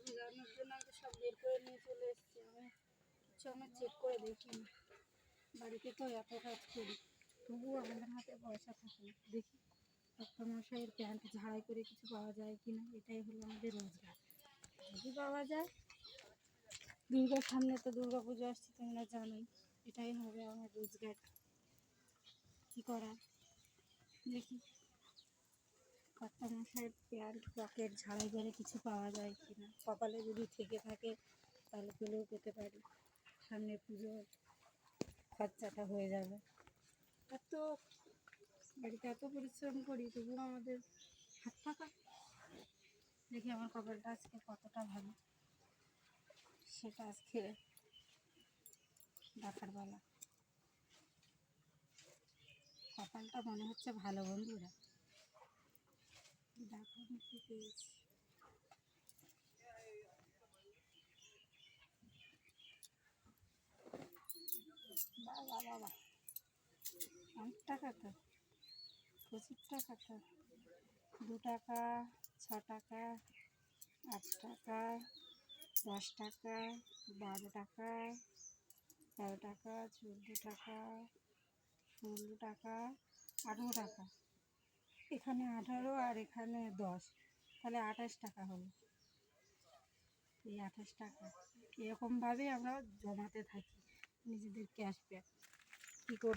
জানার জন্য আমি সব বের করে নিয়ে চলে এসেছি। আমি চেক করে দেখি না, বাড়িতে তো এত কাজ করি, তবুও আমাদের হাতে পয়সা থাকে না। দেখি মশাইয়ের প্যান্ট ঝাড়াই করে কিছু পাওয়া যায় কি না, এটাই হলো আমাদের রোজগার। যদি পাওয়া যায়, দুর্গার সামনে তো দুর্গা পুজো আসছে, তোমরা জানোই, এটাই হবে আমার রোজগার। কী করার, দেখি মশাইয়ের প্যান্ট পকেট ঝাড়াই করে কিছু পাওয়া যায় কি না। কপালে যদি থেকে থাকে তাহলে পেলেও পেতে পারি, সামনে পুজোর খরচাটা হয়ে যাবে। এত বাড়িতে এত পরিশ্রম করি, তবুও আমাদের হাত ফাঁকা। দেখি আমার কপালটা আজকে কতটা ভালো, সেটা আজকে দেখার বেলা। কপালটা মনে হচ্ছে ভালো বন্ধুরা, দেখো আমি কী পেয়েছি। বাবা বাবা, অনেক টাকা তো, প্রচুর টাকা তো। 2 টাকা, 6 টাকা, 8 টাকা, 10 টাকা, 12 টাকা, 13 টাকা, 14 টাকা, 16 টাকা, 18 টাকা। এখানে 18 আর এখানে 10, তাহলে 28 টাকা হলো। এই 28 টাকা এরকমভাবেই আমরা জমাতে থাকি নিজেদের ক্যাশ ব্যাক। কী করব।